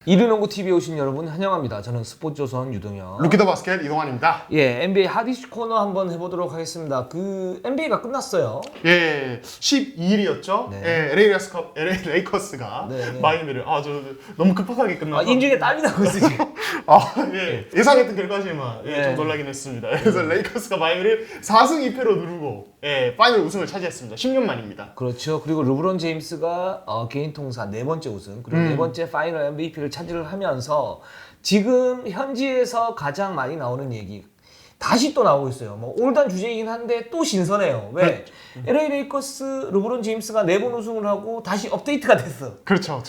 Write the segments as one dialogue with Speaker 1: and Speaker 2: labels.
Speaker 1: 이르농구 TV에 오신 여러분 환영합니다. 저는 스포츠조선 유동혁.
Speaker 2: 루키더 바스켓 이동환입니다.
Speaker 1: 예, NBA 핫이슈 코너 한번 해보도록 하겠습니다. NBA가 끝났어요.
Speaker 2: 예, 12일이었죠.
Speaker 1: 네.
Speaker 2: 예, LA 레이커스가
Speaker 1: 네, 네.
Speaker 2: 마이애미를 저 너무 급하게 끝나서
Speaker 1: 인중에 땀이 나고 있어 지금.
Speaker 2: 예상했던 결과지만
Speaker 1: 네.
Speaker 2: 좀 놀라긴 했습니다. 그래서 레이커스가 마이애미를 4승 2패로 누르고 파이널 우승을 차지했습니다. 10년 만입니다.
Speaker 1: 그렇죠. 그리고 르브론 제임스가 개인 통산 4번째 우승 그리고 4번째 파이널 MVP를 차지를 하면서 지금 현지에서 가장 많이 나오는 얘기 다시 또 나오고 있어요. 뭐 올드한 주제이긴 한데 또 신선해요. 왜? LA 레이커스 르브론 제임스가 4번 우승을 하고 다시 업데이트가 됐어.
Speaker 2: 그렇죠.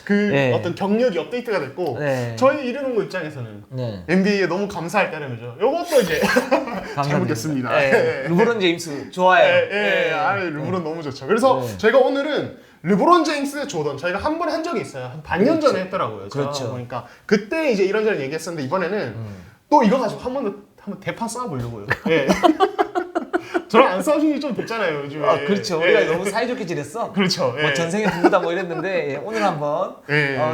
Speaker 2: 어떤 경력이 업데이트가 됐고 저희 이르는 거 입장에서는 NBA에 너무 감사할 따름이죠. 요것도 이제 잘 먹겠습니다.
Speaker 1: 르브론 제임스 좋아해요.
Speaker 2: 르브론 너무 좋죠. 그래서 저희가 오늘은 르브론 제임스 조던 저희가 한 번 한 적이 있어요. 한 반년 전에 했더라고요.
Speaker 1: 그렇죠.
Speaker 2: 보니까 그때 이제 이런저런 얘기했었는데 이번에는 또 이거 가지고 한번 대판 싸워보려고요. 저랑 안 싸우신 지 좀 됐잖아요, 요즘에.
Speaker 1: 그렇죠. 우리가 너무 사이좋게 지냈어.
Speaker 2: 그렇죠.
Speaker 1: 뭐 전생에 부부다 뭐 이랬는데 오늘 한번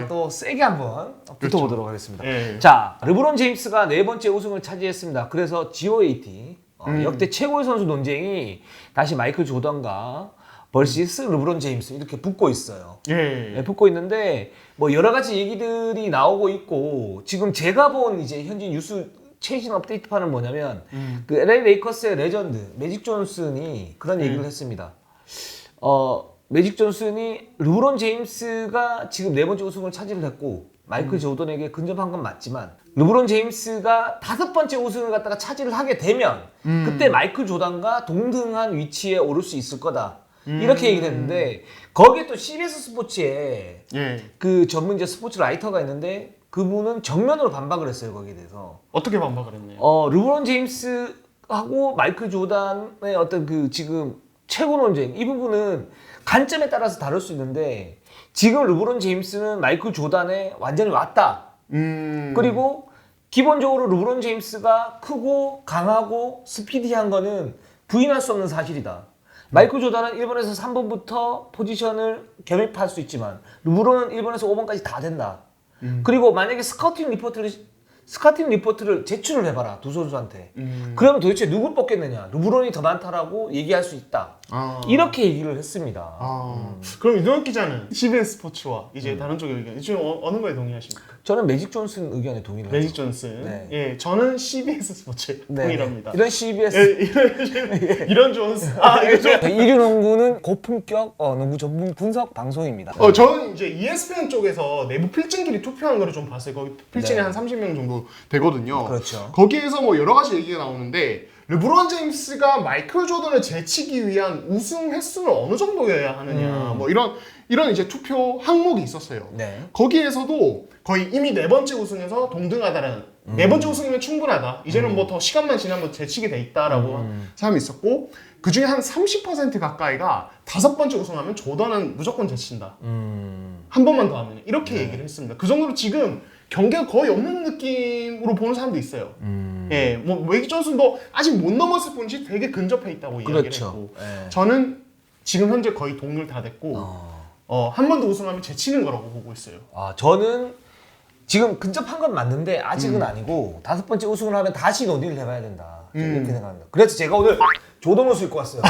Speaker 1: 또 세게 한번 붙어보도록 하겠습니다. 자, 르브론 제임스가 4번째 우승을 차지했습니다. 그래서 GOAT 역대 최고의 선수 논쟁이 다시 마이클 조던과 vs 르브론 제임스 이렇게 붙고 있어요. 붙고 있는데 뭐 여러 가지 얘기들이 나오고 있고 지금 제가 본 이제 현지 뉴스 최신 업데이트판은 뭐냐면 그 LA 레이커스의 레전드 매직 존슨이 그런 얘기를 했습니다. 매직 존슨이 르브론 제임스가 지금 4번째 우승을 차지를 했고 마이클 조던에게 근접한 건 맞지만 르브론 제임스가 5번째 우승을 갖다가 차지를 하게 되면 그때 마이클 조던과 동등한 위치에 오를 수 있을 거다. 이렇게 얘기를 했는데 거기에 또 CBS 스포츠에 그 전문 이제 스포츠 라이터가 있는데 그분은 정면으로 반박을 했어요. 거기에 대해서.
Speaker 2: 어떻게 반박을 했네요?
Speaker 1: 르브론 제임스하고 마이클 조던의 어떤 그 지금 최고 논쟁 이 부분은 관점에 따라서 다를 수 있는데 지금 르브론 제임스는 마이클 조던에 완전히 왔다. 그리고 기본적으로 르브론 제임스가 크고 강하고 스피디한 거는 부인할 수 없는 사실이다. 마이클 조던은 1번에서 3번부터 포지션을 겸입할 수 있지만 르브론은 1번에서 5번까지 다 된다. 그리고 만약에 스카우팅 리포트를 제출을 해봐라 두 선수한테. 그러면 도대체 누굴 뽑겠느냐? 르브론이 더 많다라고 얘기할 수 있다. 이렇게 얘기를 했습니다.
Speaker 2: 그럼 이동혁 기자는 CBS 스포츠와 이제 다른 쪽의 의견 이 중에 어느 거에 동의하십니까?
Speaker 1: 저는 매직 존슨 의견에 동의를
Speaker 2: 매직
Speaker 1: 하죠.
Speaker 2: 존슨. 저는 CBS 스포츠 동의합니다.
Speaker 1: 이런 CBS
Speaker 2: 이런 존슨.
Speaker 1: 이르농구는 고품격 농구 전문 분석 방송입니다.
Speaker 2: 저는 이제 ESPN 쪽에서 내부 필진끼리 투표한 거를 좀 봤어요. 거기 필진이 한 30명 정도 되거든요.
Speaker 1: 그렇죠.
Speaker 2: 거기에서 뭐 여러 가지 얘기가 나오는데 르브론 제임스가 마이클 조던을 제치기 위한 우승 횟수는 어느 정도여야 하느냐 뭐 이런 이제 투표 항목이 있었어요. 거기에서도 거의 이미 4번째 우승에서 동등하다는 4번째 우승이면 충분하다. 이제는 뭐 더 시간만 지나면 제치게 돼 있다라고 사람이 있었고 그 중에 한 30% 가까이가 5번째 우승하면 조던은 무조건 제친다. 한 번만 더 하면 이렇게 얘기를 했습니다. 그 정도로 지금 경계가 거의 없는 느낌으로 보는 사람도 있어요. 뭐 매직 존슨도 아직 못 넘었을 뿐이지 되게 근접해 있다고 이야기를 했고 저는 지금 현재 거의 동률 다 됐고 한 번 더 우승하면 제치는 거라고 보고 있어요.
Speaker 1: 저는 지금 근접한 건 맞는데 아직은 아니고 5번째 우승을 하면 다시 논의를 해봐야 된다. 이렇게 생각합니다. 그래서 제가 오늘 조던 옷을 입고 왔어요.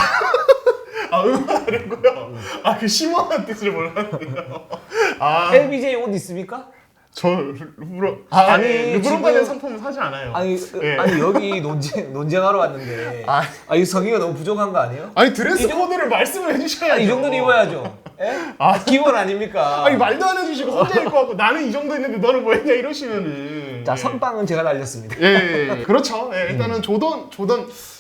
Speaker 2: 응원하려고요? 그 심오한 뜻을 몰랐네요.
Speaker 1: LBJ 옷 있습니까?
Speaker 2: 저 르브론 르브론 관련 상품은 사지 않아요.
Speaker 1: 아니 여기 논쟁하러 왔는데 이 성의가 너무 부족한 거 아니에요?
Speaker 2: 드레스 코드를 말씀을 해주셔야죠.
Speaker 1: 이 정도는 입어야죠. 기본 아닙니까?
Speaker 2: 말도 안 해주시고 혼자 입고 왔고 나는 이 정도 있는데 너는 뭐 했냐 이러시면은
Speaker 1: 자 선빵은 제가 날렸습니다.
Speaker 2: 그렇죠. 일단은 조던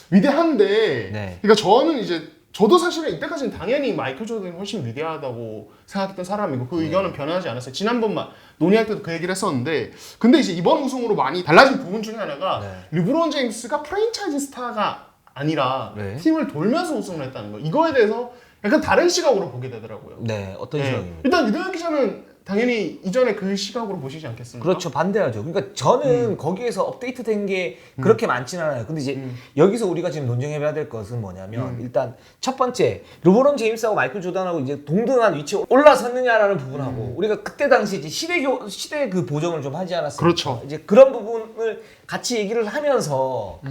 Speaker 2: 위대한데 그러니까 저는 이제 저도 사실은 이때까지는 당연히 마이클 조던이 훨씬 위대하다고 생각했던 사람이고 그 의견은 변하지 않았어요. 지난번만 논의할 때도 그 얘기를 했었는데 근데 이제 이번 우승으로 많이 달라진 부분 중에 하나가 르브론 제임스가 프랜차이즈 스타가 아니라 팀을 돌면서 우승을 했다는 거. 이거에 대해서 약간 다른 시각으로 보게 되더라고요.
Speaker 1: 어떤 시각입니까?
Speaker 2: 일단 이동혁 기자는 당연히 이전에 그 시각으로 보시지 않겠습니까?
Speaker 1: 그렇죠. 반대하죠. 그러니까 저는 거기에서 업데이트된 게 그렇게 많지는 않아요. 근데 이제 여기서 우리가 지금 논쟁해봐야 될 것은 뭐냐면 일단 첫 번째 르브론 제임스하고 마이클 조던하고 이제 동등한 위치에 올라섰느냐라는 부분하고 우리가 그때 당시 이제 시대 그 보정을 좀 하지 않았습니까?
Speaker 2: 그렇죠.
Speaker 1: 이제 그런 부분을 같이 얘기를 하면서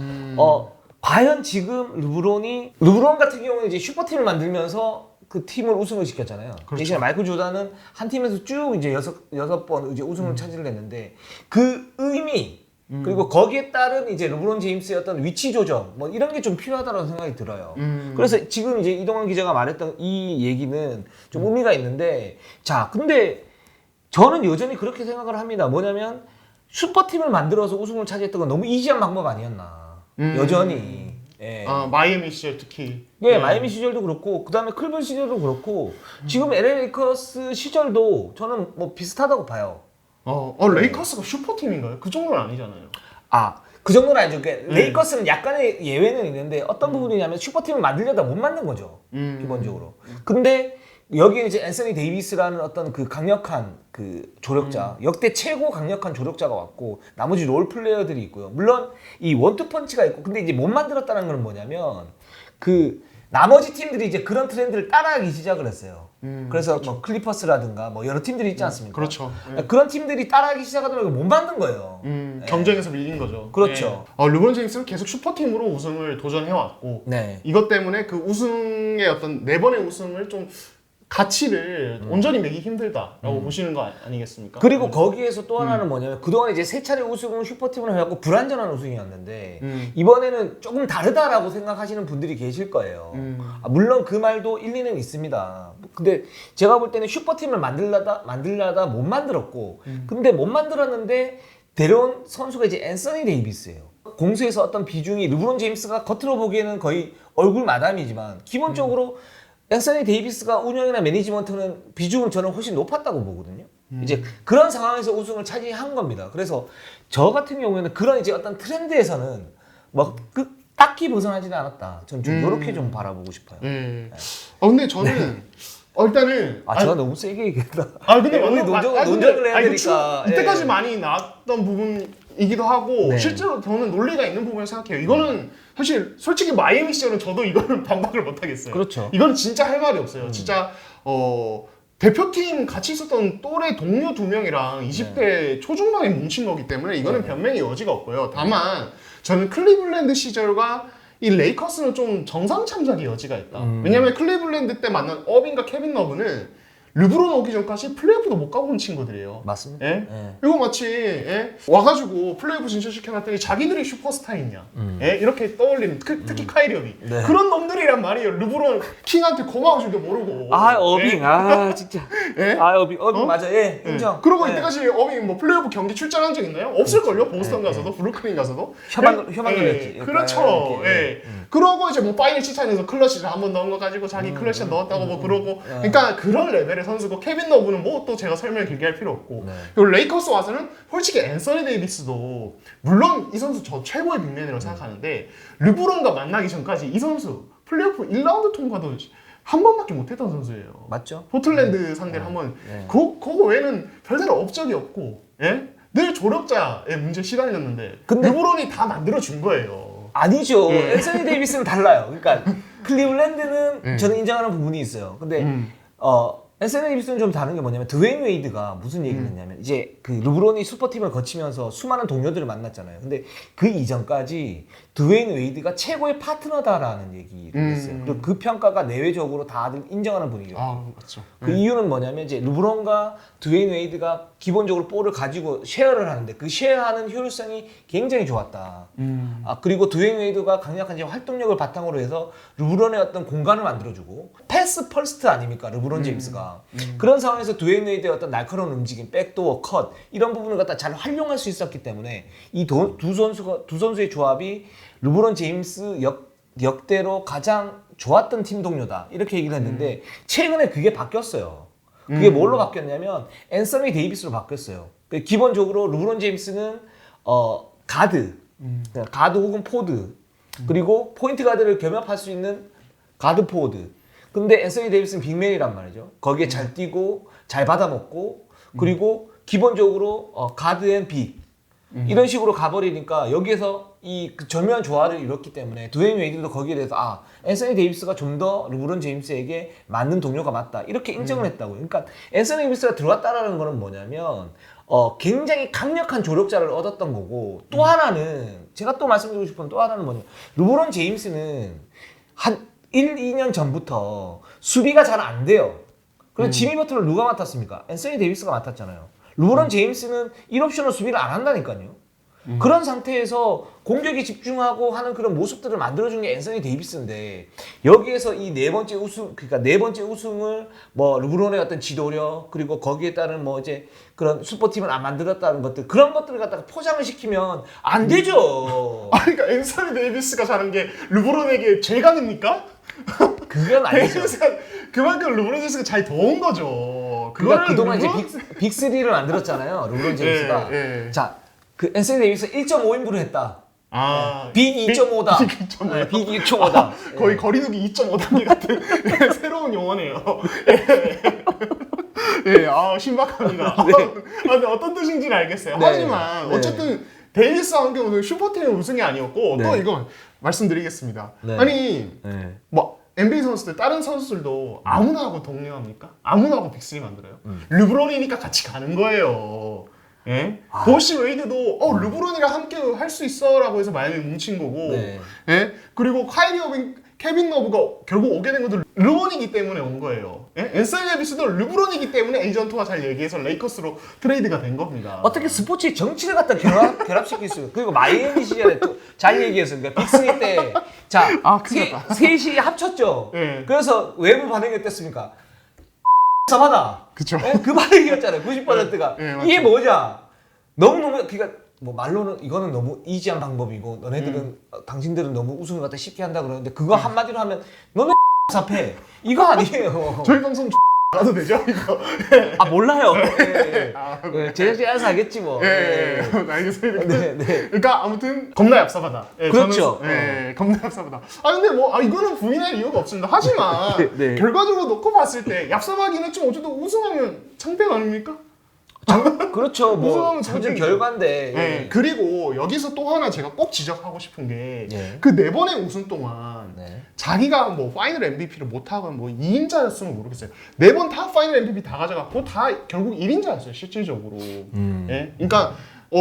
Speaker 1: 과연 지금 르브론 같은 경우는 이제 슈퍼팀을 만들면서 그 팀을 우승을 시켰잖아요.
Speaker 2: 그렇죠.
Speaker 1: 대신에 마이클 조던은 한 팀에서 쭉 이제 여섯 번 이제 우승을 차지를 했는데 그 의미 그리고 거기에 따른 이제 르브론 제임스의 어떤 위치 조정 뭐 이런 게 좀 필요하다는 생각이 들어요. 그래서 지금 이제 이동환 기자가 말했던 이 얘기는 좀 의미가 있는데 자 근데 저는 여전히 그렇게 생각을 합니다. 뭐냐면 슈퍼팀을 만들어서 우승을 차지했던 건 너무 이지한 방법 아니었나. 여전히. 예.
Speaker 2: 마이애미 시절 특히.
Speaker 1: 네, 마이애미 시절도 그렇고 그다음에 클리블랜드 시절도 그렇고 지금 LA 레이커스 시절도 저는 뭐 비슷하다고 봐요.
Speaker 2: 레이커스가 슈퍼팀인가요? 그 정도는 아니잖아요.
Speaker 1: 그 정도는 아니죠. 그러니까 레이커스는 약간의 예외는 있는데 어떤 부분이냐면 슈퍼팀을 만들려다 못 만든 거죠. 기본적으로. 근데 여기에 이제 앤서니 데이비스라는 어떤 그 강력한 그 조력자, 역대 최고 강력한 조력자가 왔고 나머지 롤 플레이어들이 있고요. 물론 이 원투 펀치가 있고 근데 이제 못 만들었다는 건 뭐냐면 그 나머지 팀들이 이제 그런 트렌드를 따라하기 시작을 했어요. 그래서
Speaker 2: 그렇죠.
Speaker 1: 뭐 클리퍼스라든가 뭐 여러 팀들이 있지 않습니까?
Speaker 2: 그렇죠.
Speaker 1: 그런 팀들이 따라하기 시작하더라도 못 만든 거예요.
Speaker 2: 경쟁에서 밀린 거죠.
Speaker 1: 그렇죠.
Speaker 2: 르브론 제임스는 계속 슈퍼팀으로 우승을 도전해왔고
Speaker 1: 네.
Speaker 2: 이것 때문에 그 우승의 어떤 4번의 우승을 좀 가치를 온전히 매기 힘들다라고 보시는 거 아니겠습니까?
Speaker 1: 그리고 거기에서 또 하나는 뭐냐면 그동안 이제 세 차례 우승을 슈퍼팀으로 해갖고 불완전한 우승이었는데 이번에는 조금 다르다라고 생각하시는 분들이 계실 거예요. 물론 그 말도 일리는 있습니다. 근데 제가 볼 때는 슈퍼팀을 만들려다 못 만들었고 근데 못 만들었는데 데려온 선수가 이제 앤서니 데이비스예요. 공수에서 어떤 비중이 르브론 제임스가 겉으로 보기에는 거의 얼굴 마담이지만 기본적으로 앤서니 데이비스가 운영이나 매니지먼트는 비중은 저는 훨씬 높았다고 보거든요. 이제 그런 상황에서 우승을 차지한 겁니다. 그래서 저 같은 경우에는 그런 이제 어떤 트렌드에서는 뭐 딱히 벗어나지는 않았다. 저는 좀 이렇게 좀 바라보고 싶어요.
Speaker 2: 근데 저는 일단은
Speaker 1: 제가 너무 세게 얘기했다.
Speaker 2: 근데
Speaker 1: 우리 논쟁을 해야 되니까.
Speaker 2: 이때까지 많이 나왔던 부분이기도 하고
Speaker 1: 네.
Speaker 2: 실제로 저는 논리가 있는 부분을 생각해요. 이거는 사실 솔직히 마이애미 시절은 저도 이거는 반박을 못 하겠어요.
Speaker 1: 그렇죠.
Speaker 2: 이건 진짜 할 말이 없어요. 진짜 대표팀 같이 있었던 또래 동료 2명이랑 20대 초중반에 뭉친 거기 때문에 이거는 변명의 여지가 없고요. 다만 저는 클리블랜드 시절과 이 레이커스는 좀 정상 참작의 여지가 있다. 왜냐면 클리블랜드 때 만난 어빙과 케빈 러브는 르브론 오기 전까지 플레이오프도 못 가본 친구들이에요.
Speaker 1: 맞습니다.
Speaker 2: 예? 이거 마치 와가지고 플레이오프 진출시켜놨더니 자기들이 슈퍼스타였냐 이렇게 떠올리는 특히 카이리 어빙 그런 놈들이란 말이에요. 르브론 킹한테 고마워 줄도 모르고
Speaker 1: 어빙 진짜 어빙 맞아 인정.
Speaker 2: 그리고 이때까지 어빙 뭐 플레이오프 경기 출전한 적 있나요? 없을걸요? 보스턴 가서도 브루클린 가서도
Speaker 1: 혀만 돌렸지.
Speaker 2: 그렇죠. 그러고 이제 뭐 파이널 시차에서 클러치를 한번 넣은 거 가지고 자기 클러치 넣었다고 뭐 그러고 그러니까 그런 레벨의 선수고 케빈 러브는 뭐 또 제가 설명을 길게 할 필요 없고 그리고 레이커스 와서는 솔직히 앤서니 데이비스도 물론 이 선수 저 최고의 빅맨이라고 생각하는데 르브론과 만나기 전까지 이 선수 플레이오프 1라운드 통과도 한 번밖에 못했던 선수예요.
Speaker 1: 맞죠?
Speaker 2: 포틀랜드 상대를 한번 그거 외에는 별다른 업적이 없고 늘 조력자의 문제 시달렸는데 르브론이 다 만들어준 거예요.
Speaker 1: 아니죠. 앤서니 데이비스는 달라요. 그러니까 클리블랜드는 저는 인정하는 부분이 있어요. 근데 앤서니 데이비스는 좀 다른 게 뭐냐면 드웨인 웨이드가 무슨 얘기를 했냐면 이제 그 르브론이 슈퍼팀을 거치면서 수많은 동료들을 만났잖아요. 근데 그 이전까지 드웨인 웨이드가 최고의 파트너다라는 얘기를 했어요. 그리고 그 평가가 내외적으로 다들 인정하는 분위기예요.
Speaker 2: 맞죠.
Speaker 1: 그 이유는 뭐냐면 이제 르브론과 드웨인 웨이드가 기본적으로 볼을 가지고 쉐어를 하는데 그 쉐어하는 효율성이 굉장히 좋았다. 그리고 드웨인 웨이드가 강력한 이제 활동력을 바탕으로 해서 르브론의 어떤 공간을 만들어주고 패스 펄스트 아닙니까 르브론 제임스가 그런 상황에서 드웨인 웨이드의 어떤 날카로운 움직임, 백도어, 컷 이런 부분을 갖다 잘 활용할 수 있었기 때문에 이 두 선수의 조합이 르브론 제임스 역대로 가장 좋았던 팀 동료다 이렇게 얘기를 했는데 최근에 그게 바뀌었어요. 그게 뭘로 바뀌었냐면 앤서니 데이비스로 바뀌었어요. 기본적으로 르브론 제임스는 가드 혹은 포드 그리고 포인트 가드를 겸합할 수 있는 가드 포워드. 근데 앤서니 데이비스는 빅맨이란 말이죠. 거기에 잘 뛰고 잘 받아먹고 그리고 기본적으로 가드 앤 빅 이런 식으로 가버리니까 여기에서 그 절묘한 조화를 이뤘기 때문에 드웨인 웨이드도 거기에 대해서 앤서니 데이비스가 좀 더 르브론 제임스에게 맞는 동료가 맞다 이렇게 인정을 했다고요. 그러니까 앤서니 데이비스가 들어왔다라는 거는 뭐냐면 굉장히 강력한 조력자를 얻었던 거고 또 하나는 제가 또 말씀드리고 싶은 또 하나는 뭐냐면 르브론 제임스는 한 1, 2년 전부터 수비가 잘 안 돼요. 그래서 지미 버틀을 누가 맡았습니까? 앤서니 데이비스가 맡았잖아요. 르브론 제임스는 1옵션으로 수비를 안 한다니까요. 그런 상태에서 공격에 집중하고 하는 그런 모습들을 만들어준 게 앤서니 데이비스인데 여기에서 이 네 번째 우승, 그러니까 네 번째 우승을 뭐 르브론의 어떤 지도력 그리고 거기에 따른 뭐 이제 그런 슈퍼팀을 안 만들었다는 것들 그런 것들을 갖다가 포장을 시키면 안 되죠.
Speaker 2: 그러니까 앤서니 데이비스가 잘한 게 르브론에게 죄가 됩니까?
Speaker 1: 그건 아니죠.
Speaker 2: 그만큼 르브론 제임스가 잘 도운 거죠.
Speaker 1: 그러니까 그동안 이제 빅3를 만들었잖아요. 르브론 제임스가. 자, 그 앤서니 데이비스 1.5인분을 했다. 빅 2.5다. 빅 2.5다.
Speaker 2: 거의 거리두기 2.5단계 같은 새로운 용어네요. 신박합니다. 근데 어떤 뜻인지는 알겠어요. 하지만 어쨌든 데이비스와 함께 오늘 슈퍼팀의 우승이 아니었고 또 이건 말씀드리겠습니다. 아니 뭐 NBA 선수들 다른 선수들도 아무나 하고 동료합니까? 아무나 하고 빅3 만들어요? 르브론이니까 같이 가는 거예요. 예? 보시 웨이드도 르브론이랑 함께 할 수 있어라고 해서 마이애미 뭉친 거고 예? 그리고 카이리 어빙, 케빈 러브가 결국 오게 된 것도 르브론이기 때문에 온 거예요. 예? 앤서니 데이비스도 르브론이기 때문에 에이전트와 잘 얘기해서 레이커스로 트레이드가 된 겁니다.
Speaker 1: 어떻게 스포츠의 정치를 갖다 결합시킬 수 있어요. 그리고 마이애미 시절에 또 잘 얘기했어요. 그러니까 빅3 때 자, 셋이 합쳤죠. 그래서 외부 반응이 어땠습니까? sab하다.
Speaker 2: 그쵸.
Speaker 1: 그 반응이었잖아요. 90%가. 이게 뭐냐? 너무너무 그러니까 뭐 말로는 이거는 너무 이지한 방법이고 너네들은 당신들은 너무 우승을 갖다 쉽게 한다 그러는데 그거 한마디로 하면 너네 삽해. 이거 아니에요.
Speaker 2: 저희 방송 가도 되죠 이거?
Speaker 1: 몰라요. 제작진이 알아서 알겠지 뭐.
Speaker 2: 알겠습니다. 그러니까 아무튼 겁나 얍삽하다.
Speaker 1: 그렇죠.
Speaker 2: 겁나 얍삽하다. 근데 뭐 이거는 부인할 이유가 없습니다. 하지만 결과적으로 놓고 봤을 때 얍삽하긴 했지만 어쨌든 우승하면 창패 아닙니까?
Speaker 1: 그렇죠. 뭐 무슨 결과인데.
Speaker 2: 그리고 여기서 또 하나 제가 꼭 지적하고 싶은 게 그 네 번의 우승 동안 자기가 뭐 파이널 MVP를 못하고 뭐 2인자였으면 모르겠어요. 네 번 다 파이널 MVP 다 가져갔고 다 결국 1인자였어요 실질적으로. 그러니까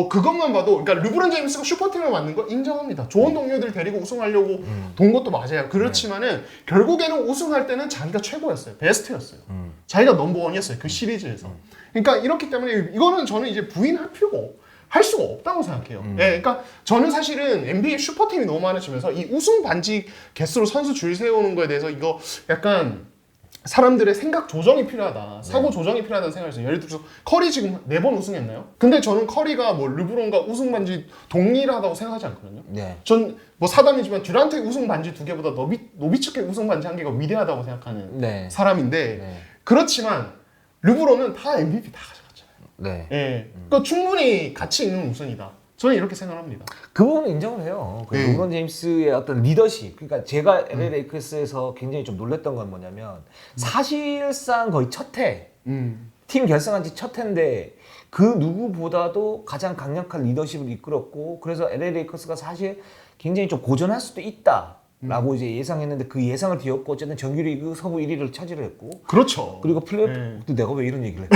Speaker 2: 그것만 봐도 그러니까 르브론 제임스가 슈퍼팀을 만든 거 인정합니다. 좋은 동료들 데리고 우승하려고 돈 것도 맞아요. 그렇지만은 결국에는 우승할 때는 자기가 최고였어요. 베스트였어요. 자기가 넘버원이었어요. 그 시리즈에서. 그러니까 이렇기 때문에 이거는 저는 이제 부인할 필요가 할 수가 없다고 생각해요. 그러니까 저는 사실은 NBA 슈퍼팀이 너무 많아지면서 이 우승 반지 개수로 선수 줄 세우는 거에 대해서 이거 약간 사람들의 생각 조정이 필요하다. 사고 조정이 필요하다는 생각을 했어요. 예를 들어서 커리 지금 4번 우승했나요? 근데 저는 커리가 뭐 르브론과 우승 반지 동일하다고 생각하지 않거든요. 전 뭐 사담이지만 듀란트의 우승 반지 2개보다 노비츠의 우승 반지 1개가 위대하다고 생각하는 사람인데 그렇지만 르브론은 다 MVP 다 가져갔잖아요. 그러니까 충분히 가치 있는 우승이다. 저는 이렇게 생각합니다.
Speaker 1: 그 부분은 인정을 해요. 르브론 제임스의 어떤 리더십. 그러니까 제가 LA 레이커스에서 굉장히 좀 놀랬던 건 뭐냐면 사실상 거의 첫 해, 팀 결성한 지 첫 해인데 그 누구보다도 가장 강력한 리더십을 이끌었고 그래서 LA 레이커스가 사실 굉장히 좀 고전할 수도 있다. 라고 이제 예상했는데 그 예상을 뒤엎고 어쨌든 정규리그 서부 1위를 차지를 했고
Speaker 2: 그렇죠.
Speaker 1: 그리고 플레이오프 내가 왜 이런 얘기를 해?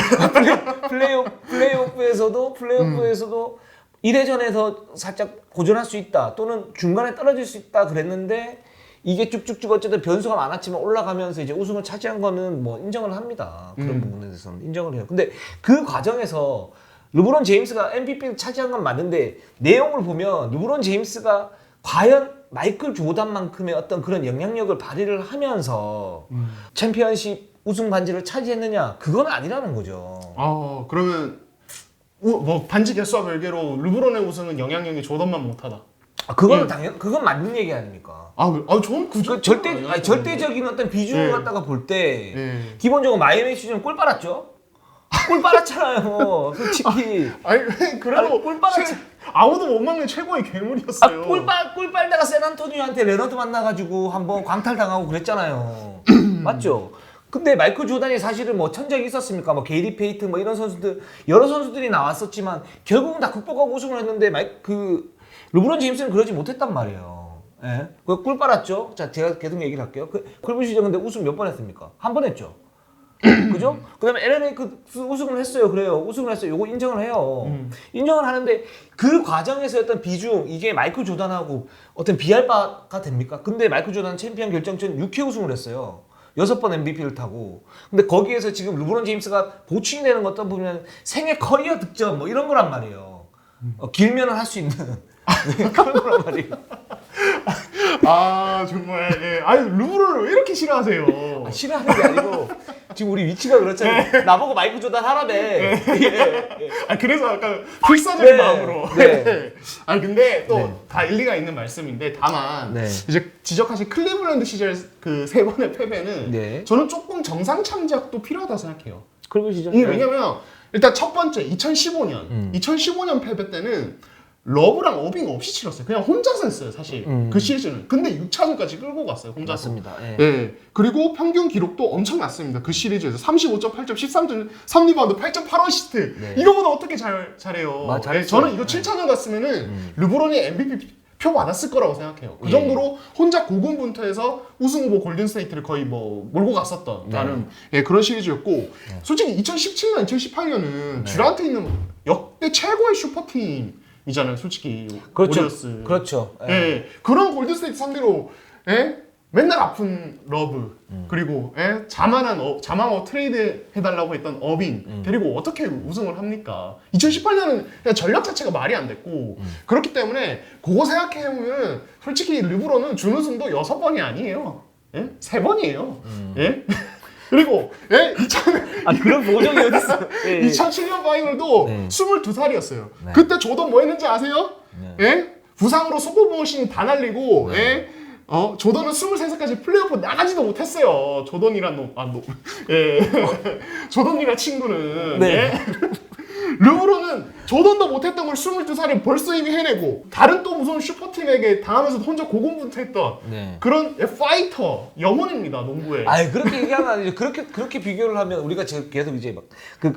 Speaker 1: 플레이오프에서도 1회전에서 살짝 고전할 수 있다 또는 중간에 떨어질 수 있다 그랬는데 이게 쭉쭉쭉 어쨌든 변수가 많았지만 올라가면서 이제 우승을 차지한 거는 뭐 인정을 합니다. 그런 부분에 대해서는 인정을 해요. 근데 그 과정에서 르브론 제임스가 MVP를 차지한 건 맞는데 내용을 보면 르브론 제임스가 과연 마이클 조단만큼의 어떤 그런 영향력을 발휘를 하면서 챔피언십 우승 반지를 차지했느냐? 그건 아니라는 거죠.
Speaker 2: 그러면 뭐 반지 개수와 별개로 르브론의 우승은 영향력이 조던만 못하다.
Speaker 1: 그건 그건 맞는 얘기 아닙니까?
Speaker 2: 저는
Speaker 1: 절대적인 어떤 비중을 갖다가 볼 때 기본적으로 마이애미 시즌 꿀 빨았죠. 꿀 빨았잖아요. 솔직히.
Speaker 2: 그래도
Speaker 1: 꿀 빨았지.
Speaker 2: 아무도 못 막는 최고의 괴물이었어요.
Speaker 1: 꿀 빨다가 샌안토니오한테 레너드 만나가지고 한번 광탈당하고 그랬잖아요. 맞죠? 근데 마이클 조던이 사실은 뭐 천적이 있었습니까? 뭐 게리 페이튼 뭐 이런 선수들 여러 선수들이 나왔었지만 결국은 다 극복하고 우승을 했는데 르브론 제임스는 그러지 못했단 말이에요. 예? 꿀 빨았죠. 자, 제가 계속 얘기를 할게요. 클리블랜드 시절 근데 우승 몇 번 했습니까? 한 번 했죠. 그죠? 그다음에 LA 우승을 했어요. 그래요. 우승을 했어요. 요거 인정을 해요. 인정을 하는데 그 과정에서 어떤 비중 이게 마이클 조던하고 어떤 비할 바가 됩니까? 근데 마이클 조던은 챔피언 결정전 6회 우승을 했어요. 6번 MVP를 타고. 근데 거기에서 지금 르브론 제임스가 보충이 되는 것도 보면 생애 커리어 득점 뭐 이런 거란 말이에요. 길면은 할 수 있는 그런 거란 말이에요.
Speaker 2: 아 정말 예. 아니 르브론을 왜 이렇게 싫어하세요?
Speaker 1: 싫어하는 게 아니고 지금 우리 위치가 그렇잖아요. 나보고 마이클 조던 하라며.
Speaker 2: 아 그래서 약간 불사적인 마음으로.
Speaker 1: 네.
Speaker 2: 아니 근데 또 다 일리가 있는 말씀인데 다만 이제 지적하신 클리블랜드 시절 그 3번의 패배는 저는 조금 정상 참작도 필요하다 생각해요.
Speaker 1: 그리고 시절.
Speaker 2: 왜냐면 일단 첫 번째 2015년 패배 때는 러브랑 어빙 없이 치렀어요. 그냥 혼자서 했어요, 사실. 그 시리즈는. 근데 6차전까지 끌고 갔어요, 혼자서.
Speaker 1: 맞습니다.
Speaker 2: 예. 그리고 평균 기록도 엄청 났습니다. 그 시리즈에서 35.8점, 13점, 3리바운드, 8.8어시스트. 이거보다 어떻게 잘해요? 저는 이거 7차전 갔으면은 르브론이 MVP 표 받았을 거라고 생각해요. 그 정도로 혼자 고군분투해서 우승 후보 골든스테이트를 거의 뭐 몰고 갔었던 나름 그런 시리즈였고 솔직히 2017년, 2018년은 듀란트 있는 역대 최고의 슈퍼팀 이잖아요, 솔직히.
Speaker 1: 그렇죠.
Speaker 2: 오리어스.
Speaker 1: 그렇죠.
Speaker 2: 예. 그런 골든스테이트 상대로 맨날 아픈 러브 그리고 자망 트레이드 해달라고 했던 어빙 데리고 어떻게 우승을 합니까? 2018년은 그냥 전략 자체가 말이 안 됐고 그렇기 때문에 그거 생각해보면 솔직히 르브론은 준우승도 6번이 아니에요. 3번이에요. 예? 그리고
Speaker 1: 그런 보정이 어딨어?
Speaker 2: 2007년 파이널도 22살이었어요. 그때 조던 뭐 했는지 아세요? 부상으로 슈퍼보우신 다 날리고 조던은 23살까지 플레이오프 나가지도 못했어요. 조던이란 조던이란 친구는 르브론은 조던도 못했던 걸 22살에 벌써 이미 해내고 다른 또 무슨 슈퍼팀에게 당하면서 혼자 고군분투했던 그런 파이터 영혼입니다, 농구에.
Speaker 1: 아니 그렇게 얘기하면 아니죠. 그렇게 비교를 하면 우리가 계속 이제 막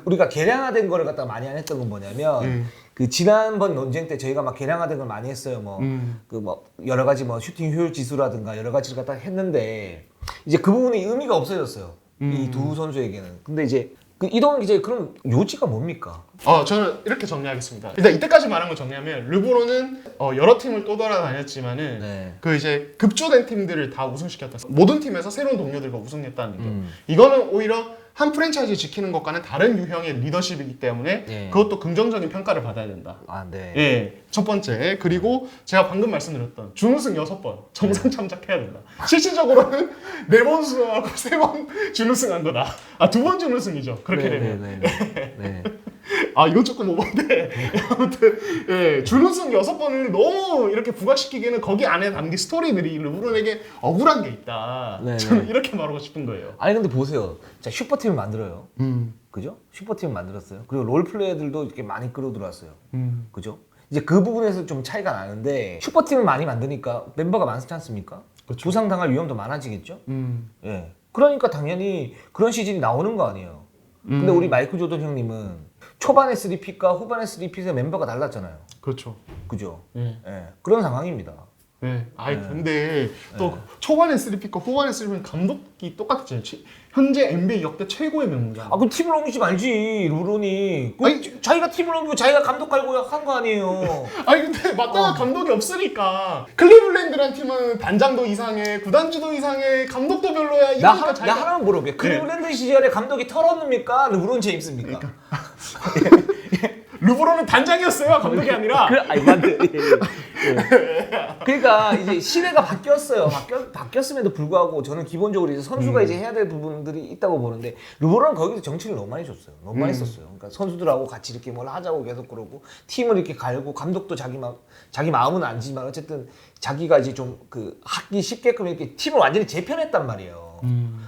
Speaker 1: 우리가 계량화된 거를 갖다가 많이 안 했던 건 뭐냐면 그 지난번 논쟁 때 저희가 막 계량화된 걸 많이 했어요. 뭐 여러 가지 뭐 슈팅 효율 지수라든가 여러 가지를 갖다 했는데 이제 그 부분이 의미가 없어졌어요. 이 두 선수에게는. 근데 이제 이동환 기자 그럼 요지가 뭡니까?
Speaker 2: 저는 이렇게 정리하겠습니다. 일단 이때까지 말한 걸 정리하면 르브론은 여러 팀을 또 돌아다녔지만은 그 이제 급조된 팀들을 다 우승시켰다. 모든 팀에서 새로운 동료들과 우승했다는 거. 이거는 오히려 한 프랜차이즈 지키는 것과는 다른 유형의 리더십이기 때문에 그것도 긍정적인 평가를 받아야 된다. 첫 번째. 그리고 제가 방금 말씀드렸던 준우승 6번 정상 참작해야 된다. 실질적으로는 4번 우승하고 3번 준우승한 거다. 2번 준우승이죠. 그렇게 되면. 이건 조금 오버인데 아무튼 준우승 6번을 너무 이렇게 부각시키기에는 거기 안에 담긴 스토리들이 르브론에게 억울한 게 있다. 저는 이렇게 말하고 싶은 거예요.
Speaker 1: 아니 근데 보세요. 자 슈퍼팀을 만들어요. 그죠? 슈퍼팀을 만들었어요. 그리고 롤플레이어들도 이렇게 많이 끌어들어왔어요. 그죠? 이제 그 부분에서 좀 차이가 나는데 슈퍼팀을 많이 만드니까 멤버가 많지 않습니까?
Speaker 2: 그렇죠.
Speaker 1: 부상당할 위험도 많아지겠죠? 그러니까 당연히 그런 시즌이 나오는 거 아니에요. 근데 우리 마이클 조던 형님은 초반에 3픽과 후반에 3픽의 멤버가 달랐잖아요.
Speaker 2: 그렇죠.
Speaker 1: 그죠? 그런 상황입니다.
Speaker 2: 근데 또 초반에 3픽과 후반에 3픽은 감독이 똑같았잖아요. 현재 NBA 역대 최고의 명장.
Speaker 1: 그럼 팀을 옮기지 말지, 르브론이. 자기가 팀을 옮기고 자기가 감독하고 한 거 아니에요.
Speaker 2: 근데 마땅한 감독이 없으니까 클리블랜드란 팀은 단장도 이상해, 구단주도 이상해, 감독도 별로야.
Speaker 1: 나 하나만 물어볼게. 클리블랜드 시절에 감독이 털었습니까? 르브론 제임스입니까?
Speaker 2: 르브론은 단장이었어요, 감독이 아니라.
Speaker 1: 맞네. 그러니까 이제 시대가 바뀌었어요. 바뀌었음에도 불구하고 저는 기본적으로 이제 선수가 이제 해야 될 부분들이 있다고 보는데 르브론은 거기서 정치를 너무 많이 줬어요. 너무 많이 썼어요. 그러니까 선수들하고 같이 이렇게 뭘 하자고 계속 그러고 팀을 이렇게 갈고 감독도 자기 마음은 아니지만 어쨌든 자기가 이제 좀 하기 쉽게끔 이렇게 팀을 완전히 재편했단 말이에요.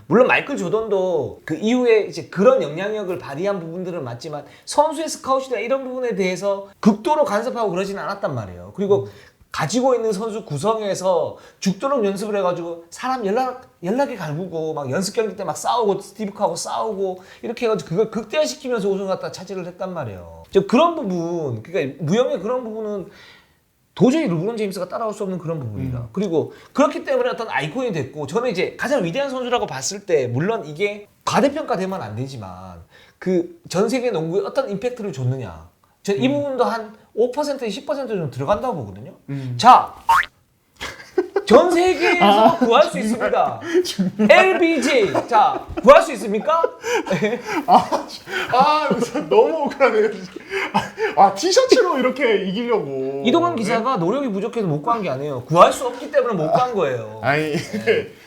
Speaker 1: 물론 마이클 조던도 그 이후에 이제 그런 영향력을 발휘한 부분들은 맞지만 선수의 스카웃이나 이런 부분에 대해서 극도로 간섭하고 그러지는 않았단 말이에요. 그리고 가지고 있는 선수 구성에서 죽도록 연습을 해가지고 사람 연락이 갈구고 막 연습 경기 때 막 싸우고 스티브하고 싸우고 이렇게 해가지고 그걸 극대화시키면서 우승을 갖다 차지를 했단 말이에요. 그런 부분, 그러니까 무형의 그런 부분은 도저히 르브론 제임스가 따라올 수 없는 그런 부분이다. 그리고 그렇기 때문에 어떤 아이콘이 됐고, 저는 이제 가장 위대한 선수라고 봤을 때 물론 이게 과대평가되면 안 되지만 그 전 세계 농구에 어떤 임팩트를 줬느냐, 저는 이 부분도 한 5% 10% 정도 들어간다고 보거든요. 자, 전 세계에서 구할 수 있습니다. LBJ, 자, 구할 수 있습니까?
Speaker 2: 너무 억울하네요. 티셔츠로 이렇게 이기려고.
Speaker 1: 이동환 기사가 노력이 부족해서 못 구한 게 아니에요. 구할 수 없기 때문에 못 구한 거예요.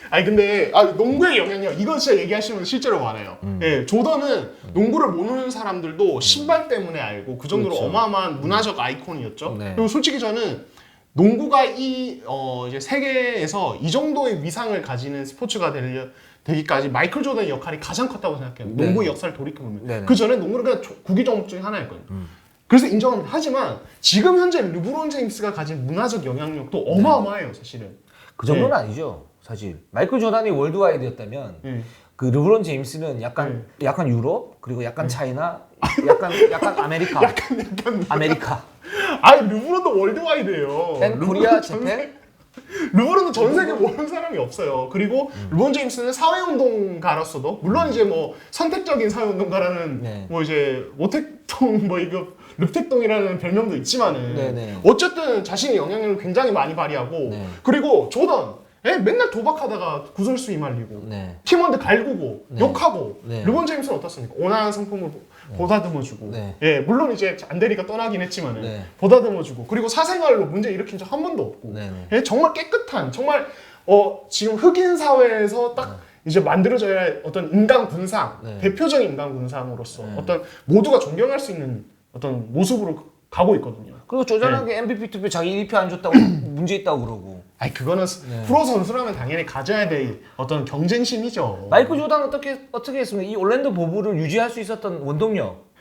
Speaker 2: 아니 근데 농구의 영향력 이거 진짜 얘기하시면 실제로 많아요. 예, 조던은 농구를 모르는 사람들도 신발 때문에 알고 그 정도로
Speaker 1: 그렇죠.
Speaker 2: 어마어마한 문화적 아이콘이었죠.
Speaker 1: 네.
Speaker 2: 그리고 솔직히 저는 농구가 이제 세계에서 이 정도의 위상을 가지는 스포츠가 되기까지 마이클 조던의 역할이 가장 컸다고 생각해요.
Speaker 1: 네.
Speaker 2: 농구의 역사를 돌이켜보면.
Speaker 1: 네네.
Speaker 2: 그 전에 농구는 그냥 구기 종목 중에 하나였거든요. 그래서 인정합니다. 하지만 지금 현재 르브론 제임스가 가진 문화적 영향력도 어마어마해요, 사실은.
Speaker 1: 그 정도는 아니죠, 사실. 마이클 조던이 월드와이드였다면 그 르브론 제임스는 약간 유럽, 그리고 약간 차이나, 약간 아메리카. 아메리카.
Speaker 2: 아니 르브론도 월드와이드예요.
Speaker 1: 앤 코리아, 재팬?
Speaker 2: 르브론도 전 세계 모르는 사람이 없어요. 그리고 르브론 제임스는 사회운동가로서도 물론 이제 뭐 선택적인 사회운동가라는 뭐 이제 모택동 뭐 이거 릅택동이라는 별명도 있지만은 어쨌든 자신의 영향력을 굉장히 많이 발휘하고 그리고 조던 맨날 도박하다가 구설수 휘말리고 팀원들 갈구고 욕하고 르브론 제임스는 어떻습니까? 온화한 상품을 보다듬어주고 물론 이제 안데리가 떠나긴 했지만은 보다듬어주고 그리고 사생활로 문제 일으킨 적 한 번도 없고 정말 깨끗한 정말 지금 흑인 사회에서 딱 이제 만들어져야 할 어떤 인간 군상 대표적인 인간 군상으로서 어떤 모두가 존경할 수 있는 어떤 모습으로 가고 있거든요.
Speaker 1: 그리고 쪼잔하게 MVP 투표 자기 1표 안 줬다고 문제 있다고 그러고.
Speaker 2: 아니 그거는 프로 선수라면 당연히 가져야 될 어떤 경쟁심이죠.
Speaker 1: 마이클 조던 어떻게 했습니까? 이 올랜도 보부를 유지할 수 있었던 원동력.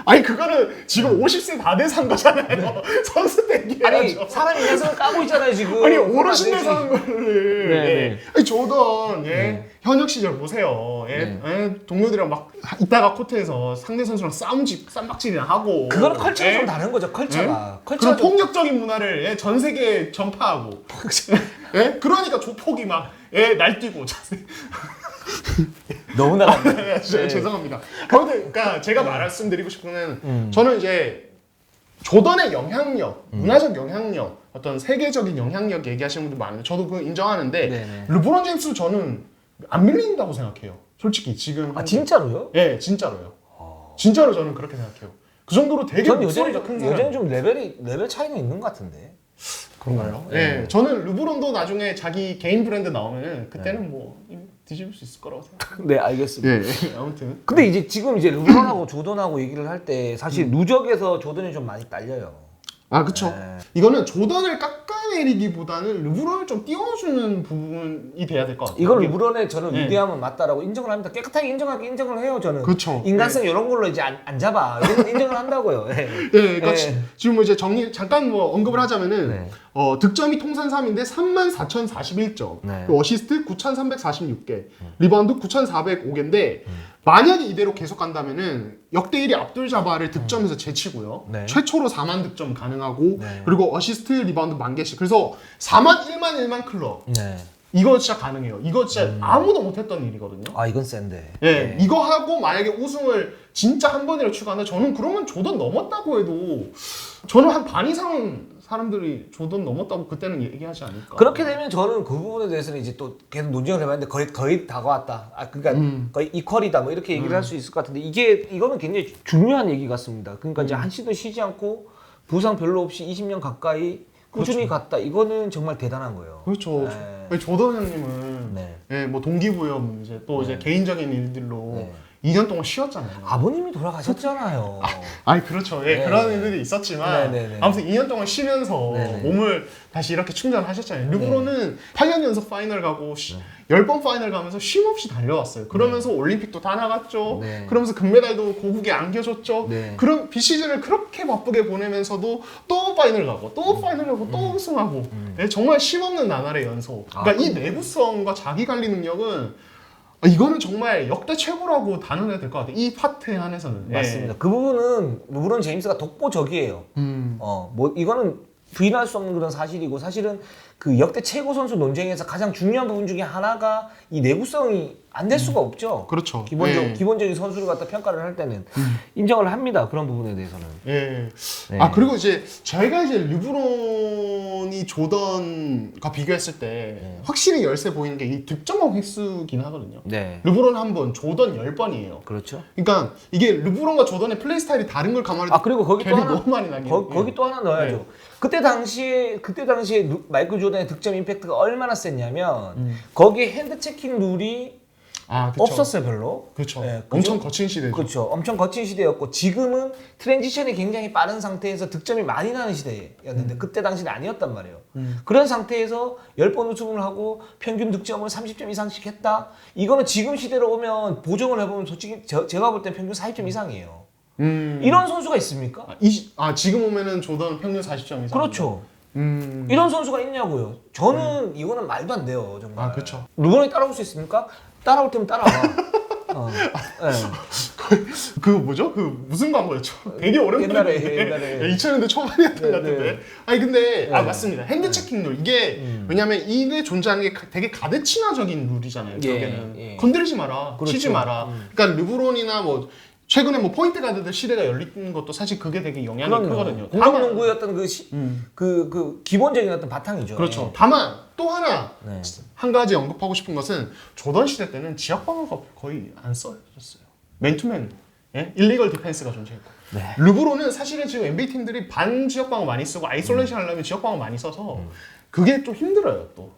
Speaker 2: 아니 그거는 지금 50세 다 돼서 한 거잖아요. 선수 때 얘기해야죠.
Speaker 1: 아니 사람 인생을 까고 있잖아요 지금.
Speaker 2: 아니 어르신 돼서 한 거를. 아니 조던 현역 시절 보세요. 동료들이랑 막 이따가 코트에서 상대 선수랑 쌈박질이나 하고.
Speaker 1: 그거는 컬처가 좀 다른 거죠. 컬처가.
Speaker 2: 그런 폭력적인 문화를 전 세계에 전파하고. 그러니까 조폭이 막 날뛰고.
Speaker 1: 너무 나갔네.
Speaker 2: 죄송합니다. 그러니까 제가 말씀드리고 싶은 건 저는 이제 조던의 영향력, 문화적 영향력, 어떤 세계적인 영향력 얘기하시는 분들 많은데 저도 그거 인정하는데 르브론 제임스 저는 안 밀린다고 생각해요. 솔직히 지금.
Speaker 1: 진짜로요?
Speaker 2: 네, 진짜로요. 진짜로 저는 그렇게 생각해요. 그 정도로 되게
Speaker 1: 목소리가 큰 사람. 요즘 좀 레벨 차이는 있는 것 같은데.
Speaker 2: 그런가요? 네. 저는 르브론도 나중에 자기 개인 브랜드 나오면은 그때는 뭐 뒤집을 수 있을 거라고 생각해요.
Speaker 1: 네, 알겠습니다.
Speaker 2: 아무튼.
Speaker 1: 근데 이제 지금 이제 르브론하고 조던하고 얘기를 할 때 사실 누적에서 조던이 좀 많이 딸려요.
Speaker 2: 그쵸. 이거는 조던을 깎아내리기보다는 르브론을 좀 띄워주는 부분이 돼야 될 것 같아요.
Speaker 1: 이건 르브론의 저는 위대함은 맞다라고 인정을 합니다. 깨끗하게 인정을 해요, 저는.
Speaker 2: 그렇죠.
Speaker 1: 인간성 이런 걸로 이제 안 잡아. 이런 인정을 한다고요.
Speaker 2: 그러니까 지금 뭐 이제 잠깐 뭐 언급을 하자면은 득점이 통산 3위인데 34,041점, 어시스트 9,346개, 리바운드 9,405개인데 만약에 이대로 계속 간다면은 역대 1위 압둘 자바를 득점에서 제치고요. 최초로 4만 득점 가능하고 그리고 어시스트 리바운드 10,000개씩. 그래서 4만 1만 클럽. 이거 진짜 가능해요. 이거 진짜 아무도 못했던 일이거든요.
Speaker 1: 이건 센데.
Speaker 2: 이거 하고 만약에 우승을 진짜 한 번이라도 추가한다. 저는 그러면 조던 넘었다고 해도 저는 한 반 이상은 사람들이 조던 넘었다고 그때는 얘기하지 않을까.
Speaker 1: 그렇게 되면 저는 그 부분에 대해서는 이제 또 계속 논쟁을 해봤는데 거의 다가왔다. 그러니까 거의 이퀄이다. 뭐 이렇게 얘기를 할 수 있을 것 같은데 이거는 굉장히 중요한 얘기 같습니다. 그러니까 이제 한 시도 쉬지 않고 부상 별로 없이 20년 가까이 꾸준히 갔다. 이거는 정말 대단한 거예요.
Speaker 2: 그렇죠. 조던 형님은 뭐 동기부여 문제 또 이제 개인적인 일들로 2년 동안 쉬었잖아요.
Speaker 1: 아버님이 돌아가셨잖아요.
Speaker 2: 아니 그렇죠. 예,
Speaker 1: 네.
Speaker 2: 그런 일들이 있었지만
Speaker 1: 네, 네, 네.
Speaker 2: 아무튼 2년 동안 쉬면서
Speaker 1: 네, 네.
Speaker 2: 몸을 다시 이렇게 충전하셨잖아요. 르브론은 8년 연속 파이널 가고 10번 파이널 가면서 쉼 없이 달려왔어요. 그러면서 올림픽도 다 나갔죠.
Speaker 1: 네.
Speaker 2: 그러면서 금메달도 고국에 안겨줬죠.
Speaker 1: 네.
Speaker 2: 그럼 비시즌을 그렇게 바쁘게 보내면서도 또 파이널 가고 또 파이널 가고 또 우승하고 네, 정말 쉼 없는 나날의 연속. 그러니까 이 내구성과 자기 관리 능력은 이거는 정말 역대 최고라고 단언해야 될 것 같아요. 이 파트에 한해서는.
Speaker 1: 맞습니다. 그 부분은 르브론 제임스가 독보적이에요. 뭐 이거는 부인할 수 없는 그런 사실이고 사실은 그 역대 최고 선수 논쟁에서 가장 중요한 부분 중에 하나가 이 내구성이 안 될 수가 없죠.
Speaker 2: 그렇죠.
Speaker 1: 기본적인 선수를 갖다 평가를 할 때는 인정을 합니다. 그런 부분에 대해서는.
Speaker 2: 예.
Speaker 1: 네.
Speaker 2: 아 그리고 이제 저희가 이제 르브론이 조던과 비교했을 때 확실히 열세 보이는 게 이 득점왕 횟수긴 하거든요.
Speaker 1: 네.
Speaker 2: 르브론 한 번, 조던 10번이에요.
Speaker 1: 그렇죠.
Speaker 2: 그러니까 이게 르브론과 조던의 플레이 스타일이 다른 걸 감안해도
Speaker 1: 그리고 거기 또
Speaker 2: 갭이
Speaker 1: 하나
Speaker 2: 너무 많이 나긴
Speaker 1: 거기 또 하나 넣어야죠.
Speaker 2: 네.
Speaker 1: 그때 당시에 마이클 조던의 득점 임팩트가 얼마나 셌냐면 거기에 핸드 체킹 룰이
Speaker 2: 그쵸.
Speaker 1: 없었어요, 별로.
Speaker 2: 그렇죠.
Speaker 1: 네,
Speaker 2: 엄청 거친 시대죠.
Speaker 1: 그렇죠. 엄청 거친 시대였고 지금은 트랜지션이 굉장히 빠른 상태에서 득점이 많이 나는 시대였는데 그때 당시는 아니었단 말이에요. 그런 상태에서 10번 우승을 하고 평균 득점을 30점 이상씩 했다. 이거는 지금 시대로 오면 보정을 해보면 솔직히 제가 볼 땐 평균 40점 이상이에요. 이런 선수가 있습니까?
Speaker 2: 지금 오면은 조던 평균 40점 이상.
Speaker 1: 그렇죠. 이런 선수가 있냐고요. 저는 이거는 말도 안 돼요, 정말.
Speaker 2: 그렇죠.
Speaker 1: 르브론이 따라올 수 있습니까? 따라올 테면 따라와. 네.
Speaker 2: 그 뭐죠? 그 무슨 광고였죠? 되게 오랜만에
Speaker 1: 옛날에
Speaker 2: 2000년대 초반이었던 것 같은데.
Speaker 1: 네.
Speaker 2: 아니 근데 맞습니다. 핸드 체킹 룰 이게 왜냐면 이게 존재하는 게 되게 가대친화적인 룰이잖아요. 결국에는 건드리지 마라,
Speaker 1: 그렇죠.
Speaker 2: 치지 마라. 그러니까 르브론이나 뭐 최근에 뭐 포인트 가드들 시대가 열리는 것도 사실 그게 되게 영향이 크거든요.
Speaker 1: 공격농구의 어떤 그 기본적인 어떤 바탕이죠.
Speaker 2: 그렇죠.
Speaker 1: 네.
Speaker 2: 다만 또 하나
Speaker 1: 네.
Speaker 2: 한 가지 언급하고 싶은 것은 조던 시대 때는 지역 방어가 거의 안 써졌어요. 맨투맨, 일리걸 디펜스가 존재했고.
Speaker 1: 네.
Speaker 2: 르브론은 사실은 지금 NBA 팀들이 반 지역 방어 많이 쓰고 아이솔레이션 하려면 지역 방어 많이 써서 그게 좀 힘들어요 또.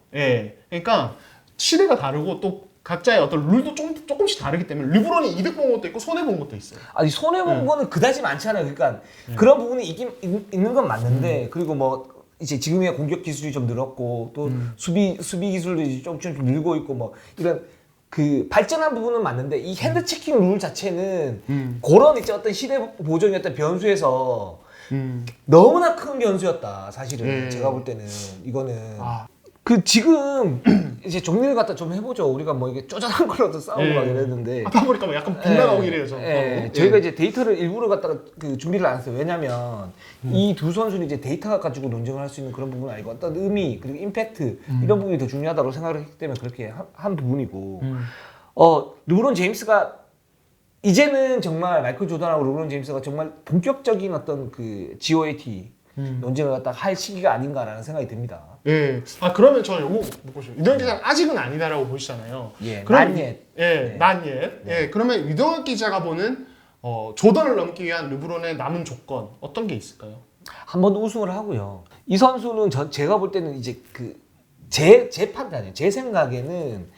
Speaker 2: 그러니까 시대가 다르고 또 각자의 어떤 룰도 조금씩 다르기 때문에 르브론이 이득 본 것도 있고 손해 본 것도 있어요.
Speaker 1: 아니 손해 본 거는 그다지 많지 않아요. 그러니까 그런 부분이 있는 건 맞는데 그리고 뭐 이제 지금의 공격 기술이 좀 늘었고 또 수비 기술도 이제 조금 늘고 있고 뭐 이런 그 발전한 부분은 맞는데 이 핸드 체킹 룰 자체는 그런 이제 어떤 시대 보정의 어떤 변수에서 너무나 큰 변수였다. 사실은 제가 볼 때는 이거는 그 지금 이제 정리를 갖다 좀 해보죠. 우리가 뭐 이게 쪼잔한 걸로도 싸우고 막 이랬는데
Speaker 2: 하다 보니까 뭐 약간 빗나가고 이래요.
Speaker 1: 저희가 이제 데이터를 일부러 갖다가 그 준비를 안 했어요. 왜냐면 이 두 선수는 이제 데이터 가지고 논쟁을 할 수 있는 그런 부분은 아니고 어떤 의미 그리고 임팩트 이런 부분이 더 중요하다고 생각을 했기 때문에 그렇게 한 부분이고 르브론 제임스가 이제는 정말 마이클 조던하고 르브론 제임스가 정말 본격적인 어떤 그 GOAT 논쟁을 갖다가 할 시기가 아닌가라는 생각이 듭니다.
Speaker 2: 그러면 저는 요거 묻고 싶어요. 유동 기자는 아직은 아니다라고 보시잖아요.
Speaker 1: not yet.
Speaker 2: not yet. 그러면 유동혁 기자가 보는 조던을 넘기 위한 르브론의 남은 조건 어떤 게 있을까요?
Speaker 1: 한 번 우승을 하고요. 이 선수는 제가 볼 때는 이제 제 판단이에요. 제 생각에는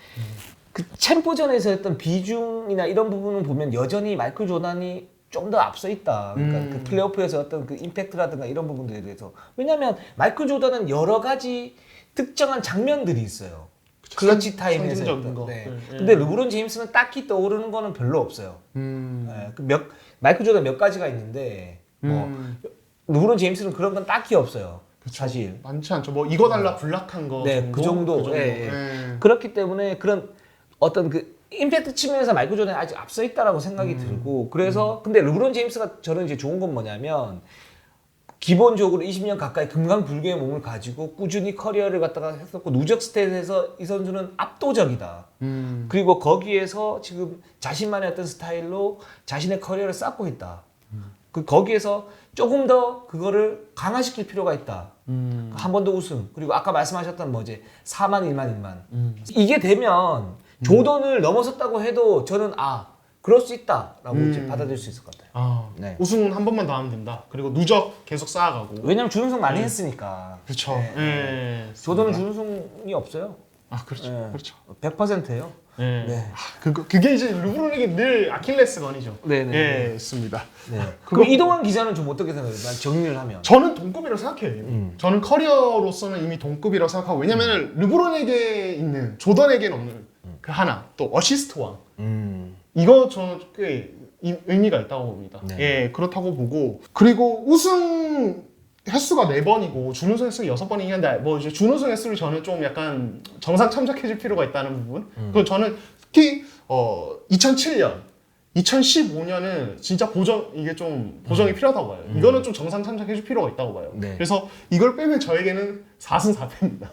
Speaker 1: 그 챔프전에서 했던 비중이나 이런 부분을 보면 여전히 마이클 조던이 좀 더 앞서 있다. 그러니까 그 플레이오프에서 어떤 그 임팩트라든가 이런 부분들에 대해서. 왜냐면 마이클 조던은 여러 가지 특정한 장면들이 있어요. 클러치 타임에서 했던 거. 근데 르브론 제임스는 딱히 떠오르는 거는 별로 없어요. 마이클 조던 몇 가지가 있는데 뭐 르브론 제임스는 그런 건 딱히 없어요. 사실
Speaker 2: 많지 않죠. 뭐 이거 달라 블락한 거 정도?
Speaker 1: 그 정도. 그렇기 때문에 그런 어떤 그 임팩트 측면에서 마이클 조던이 아직 앞서 있다라고 생각이 들고 그래서 근데 르브론 제임스가 저는 이제 좋은 건 뭐냐면 기본적으로 20년 가까이 금강불개의 몸을 가지고 꾸준히 커리어를 갖다가 했었고 누적 스탯에서 이 선수는 압도적이다. 그리고 거기에서 지금 자신만의 어떤 스타일로 자신의 커리어를 쌓고 있다. 거기에서 조금 더 그거를 강화시킬 필요가 있다. 한 번 더 우승. 그리고 아까 말씀하셨던 뭐지 4만 1만 1만. 이게 되면 조던을 넘어섰다고 해도 저는 그럴 수 있다라고 이제 받아들일 수 있을 것 같아요.
Speaker 2: 우승은 한 번만 더 하면 된다. 그리고 누적 계속 쌓아가고.
Speaker 1: 왜냐면 준우승 많이 했으니까.
Speaker 2: 그렇죠.
Speaker 1: 조던은 준우승이 없어요.
Speaker 2: 아 그렇죠.
Speaker 1: 네.
Speaker 2: 그렇죠.
Speaker 1: 100%예요.
Speaker 2: 네.
Speaker 1: 네.
Speaker 2: 그게 이제 르브론에게 늘 아킬레스건이죠.
Speaker 1: 네네.
Speaker 2: 예, 있습니다.
Speaker 1: 네. 그럼 이동환 기자는 좀 어떻게 생각해요? 난 정리를 하면.
Speaker 2: 저는 동급이라고 생각해요. 저는 커리어로서는 이미 동급이라고 생각하고 왜냐면은 르브론에게 있는 조던에게는 없는 그 하나 또 어시스트 왕. 이거 저는 꽤 의미가 있다고 봅니다.
Speaker 1: 네.
Speaker 2: 예, 그렇다고 보고 그리고 우승 횟수가 4번이고 준우승 횟수가 6번이긴 한데 뭐 이제 준우승 횟수를 저는 좀 약간 정상 참작해줄 필요가 있다는 부분. 그리고 저는 특히 2007년 2015년은 진짜 이게 좀 보정이 필요하다고 봐요. 이거는 좀 정상 참작해줄 필요가 있다고 봐요.
Speaker 1: 네.
Speaker 2: 그래서 이걸 빼면 저에게는 4승 4패입니다.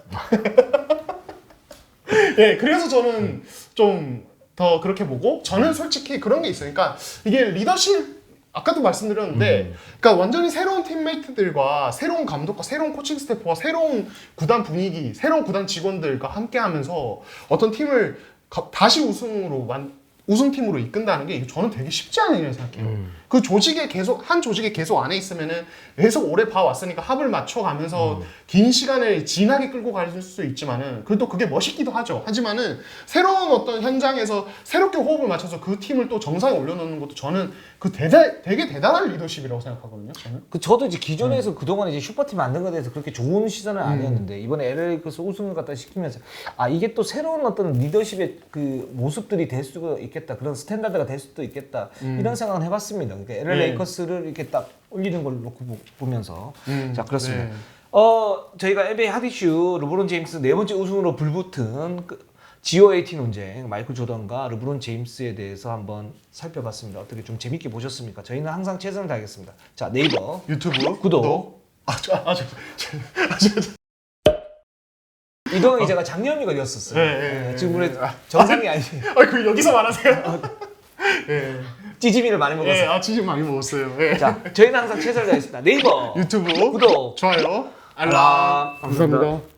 Speaker 2: 예, 그래서 저는 좀 더 그렇게 보고 저는 솔직히 그런 게 있으니까 이게 리더십 아까도 말씀드렸는데 그러니까 완전히 새로운 팀메이트들과 새로운 감독과 새로운 코칭 스태프와 새로운 구단 분위기, 새로운 구단 직원들과 함께 하면서 어떤 팀을 다시 우승팀으로 이끈다는 게 저는 되게 쉽지 않은 일이라고 생각해요. 그 조직에 한 조직에 계속 안에 있으면은 계속 오래 봐왔으니까 합을 맞춰가면서 긴 시간을 진하게 끌고 갈 수 있지만은 그래도 그게 멋있기도 하죠. 하지만은 새로운 어떤 현장에서 새롭게 호흡을 맞춰서 그 팀을 또 정상에 올려놓는 것도 저는 되게 대단한 리더십이라고 생각하거든요. 저는.
Speaker 1: 저도 이제 기존에서 그동안 이제 슈퍼팀 만든 것에 대해서 그렇게 좋은 시선은 아니었는데 이번에 LA 레이커스 우승을 갖다 시키면서 이게 또 새로운 어떤 리더십의 그 모습들이 될 수가 있겠다. 그런 스탠다드가 될 수도 있겠다. 이런 생각은 해봤습니다. 그러니까 LA 레이커스를 이렇게 딱 올리는 걸 놓고 보면서 자 그렇습니다.
Speaker 2: 네.
Speaker 1: 저희가 NBA 핫 이슈 르브론 제임스 4번째 우승으로 불붙은 GOAT 논쟁 마이클 조던과 르브론 제임스에 대해서 한번 살펴봤습니다. 어떻게 좀 재밌게 보셨습니까? 저희는 항상 최선을 다하겠습니다. 자 네이버
Speaker 2: 유튜브
Speaker 1: 구독. 이동환 기자가 장염이 걸렸었어요.
Speaker 2: 네.
Speaker 1: 지금 그래 정상이 아니에요.
Speaker 2: 그 여기서 말하세요? 네.
Speaker 1: 찌짐이를 많이 먹었어요.
Speaker 2: 네, 찌짐 많이 먹었어요. 네.
Speaker 1: 자 저희는 항상 최선을 다하겠습니다. 네이버
Speaker 2: 유튜브
Speaker 1: 구독
Speaker 2: 좋아요
Speaker 1: 알람
Speaker 2: 감사합니다.